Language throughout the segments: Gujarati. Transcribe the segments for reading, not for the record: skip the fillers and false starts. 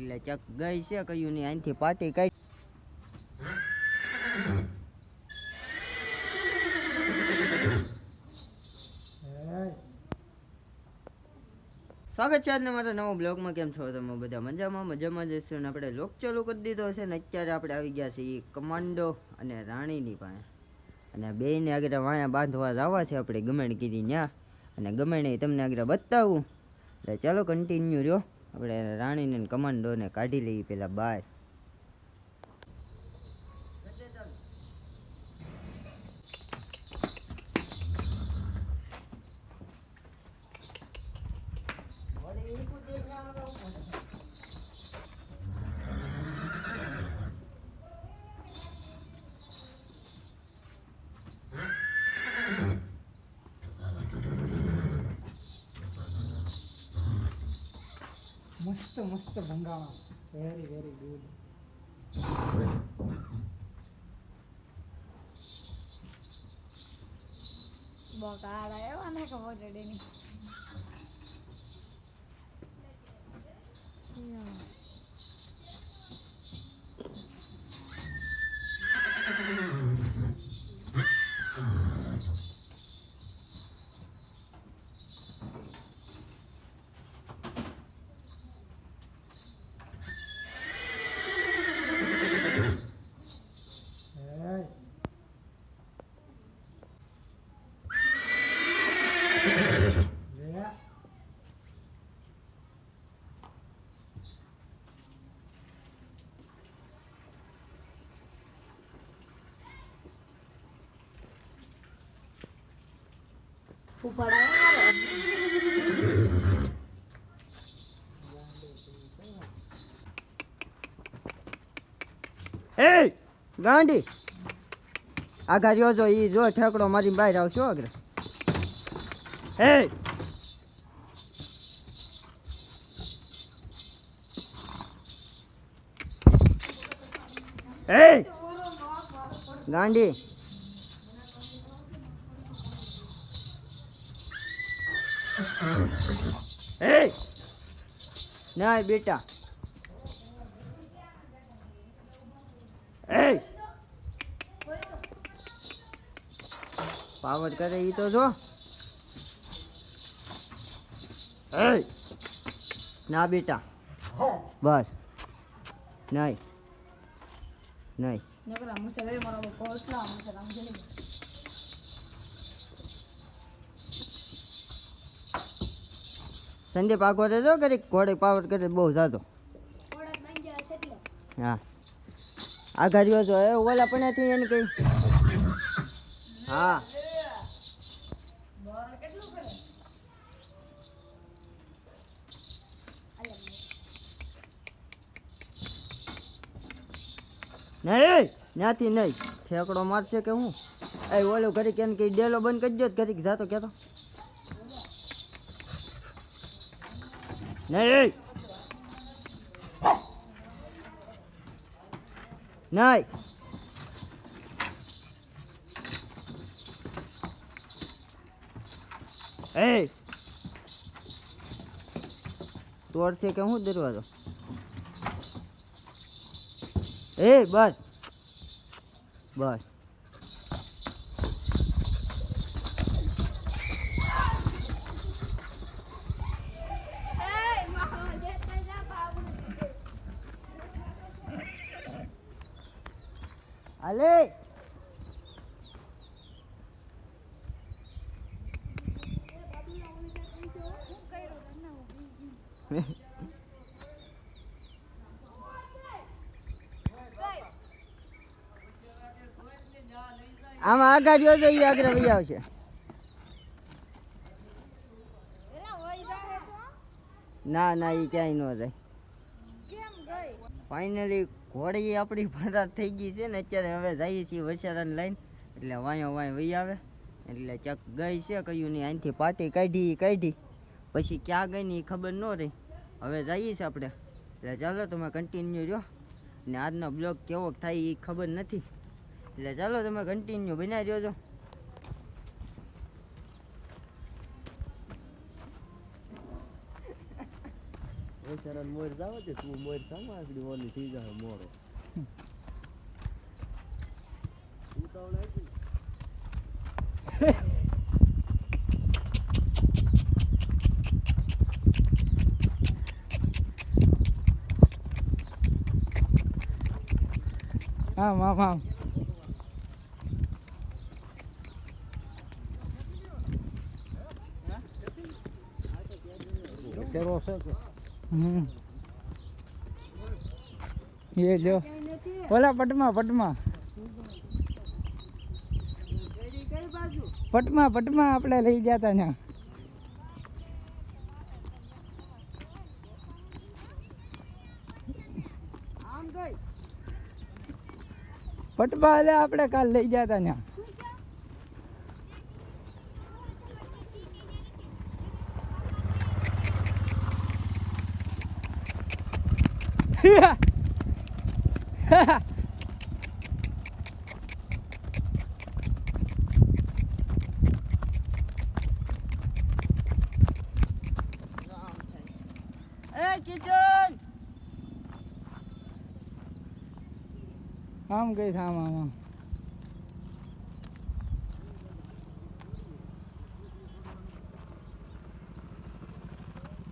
એટલે ચક ગઈ છે કયું નહીં અહીંથી પાટી કાઢી. સ્વાગત છે આજના મારા નવા બ્લોગમાં. કેમ છો તમે બધા? મજામાં જશો ને આપણે લોક ચાલુ કરી દીધો છે ને અત્યારે આપણે આવી ગયા છીએ કમાન્ડો અને રાણીની પાસે, અને બેયને આગળ વાયા બાંધવા જવા છે આપણે ગમેણ કીધી ત્યાં, અને ગમેણ તમને આગળ બતાવું. એટલે ચાલો કન્ટિન્યુ રહ્યો, આપણે રાણીને કમાન્ડોને કાઢી લઈએ પેલા બહાર. મસ્ત મસ્ત ભંગાણા, વેરી વેરી ગુડ. બકાળા એવા ને ખબર ચડેની. એ ગાંડી આગળ જો જો ઈ જો ઠેકડો મારી બહાર આવશો આગળ. એ ગાંડી ના બેટા, પાવર કરે ઈ તો જો. ના બેટા બસ નહીં નહીં. સંદીપ આગો રહેજો કરી ઘોડે પાવર કરે બહુ જાતો. હા આગળ રહ્યો છો એ ઓલા પણ એને કઈ. હા નહીં ત્યાંથી નહીં ઠેકડો મારશે કે હું. એ ઓલું ઘડી કે કઈ ડેલો બંધ કરી દો ઘડીક જાતો કહેતો નહીં નહીં. તોડશે કે હું દરવાજો. બસ બસ અલે આમાં આગળ જોજો ઈ આગળ વહી આવશે. ના ના ઈ ક્યાંય ન જાય. ફાઇનલી ઘોડી આપણી ફરાર થઈ ગઈ છે ને અત્યારે હવે જઈએ છીએ વસારાને લઈને, એટલે વાયો વાય વહી આવે. એટલે ચક ગઈ છે કયું નહીં અહીંથી પાટી કાઢી પછી ક્યાં ગઈ ને એ ખબર ન રહી. હવે જઈએ છીએ આપણે. એટલે ચાલો તમે કન્ટિન્યુ રહ્યો, ને આજનો બ્લોગ કેવો થાય એ ખબર નથી. એટલે ચાલો તમે કન્ટિન્યુ બનાવી રહ્યો છો. વૈચારાને મોર જાવ છે તું મોર સામા આગળ ઓલી થઈ જાય મોરો ઉતાવળ આવી આમ આમ આમ કેરો છે કે હમ એ જો ઓલા પટમાં પટમાં કઈ બાજુ પટમાં પટમાં આપણે લઈ જતા ને આમ ગઈ પટમાં એટલે આપણે કાલ લઈ જતા ને એ કિશન આમ ગઈ આમ આમ આમ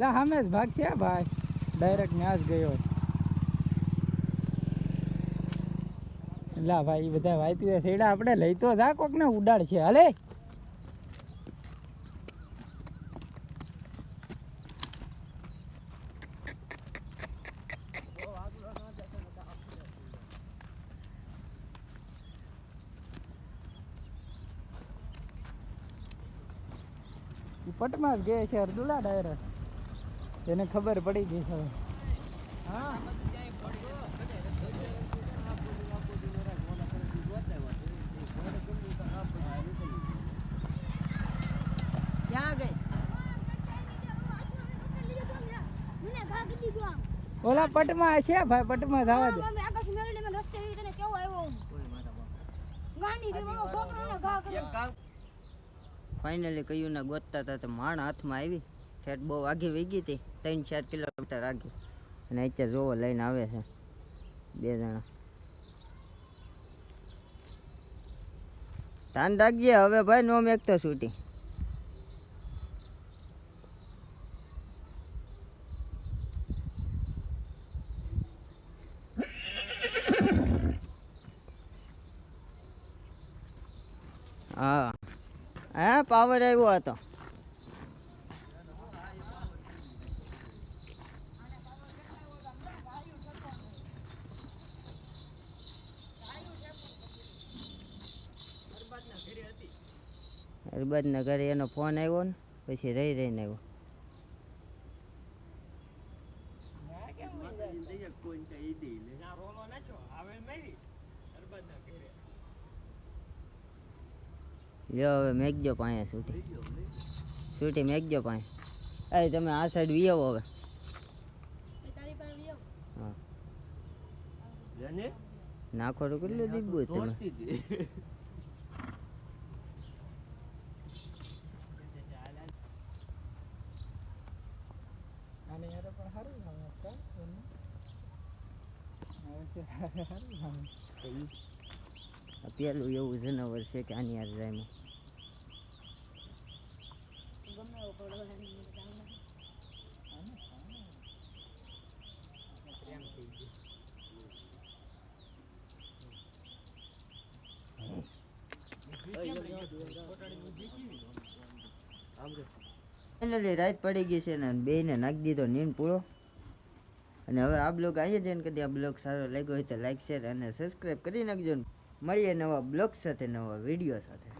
લા સામે જ ભાગ છે ભાઈ ડાયરેક્ટ ત્યાં જ ગયો લા ભાઈ બધા વાયતું સેડા આપણે લઈ તો જા કોક ને ઉડાડ છે હાલે પટમાં જ ગયે છે અર્દુલા ડાયરેક્ટ એને ખબર પડી ગઈ છે હવે હા ક્યાં ગઈ ઓલા પટમાં છે ભાઈ પટમાં જવા દે ફાઇનલી કયું ને ગોતતા હતા તો માણ હાથમાં આવી ઠેઠ બહુ આઘી વહી ગઈ હતી 3-4 કિલોમીટર આગી અને અત્યારે જોવો લઈને આવે છે 2 જણા ધ્યાન રાખજે હવે ભાઈ નો મેકતો છૂટી હા હા પાવર આવ્યો હતો અરબાજના ઘરે એનો ફોન આવ્યો ને પછી રહીને આવ્યો લ્યો હવે મેકજો પાસે છૂટી મેકજો પાસે એ તમે આ સાઈડ વી આવો હવે હા નાખો તો કેટલું દીબું તમે આને યાર પણ સારું નામ હતા એનું હવે છે સારું નામ પેલું એવું જનાવર છે કે આની યાર જાય ફાઇનલી રાત પડી ગઈ છે ને બેયને નાખી દીધો નીંદ પૂરો અને હવે આ બ્લોગ અહીંયા જઈને કદી આ બ્લોગ સારો લાગ્યો હોય તો લાઈક શેર અને સબસ્ક્રાઈબ કરી નાખજો મળીએ નવા બ્લોગ સાથે નવા વિડીયો સાથે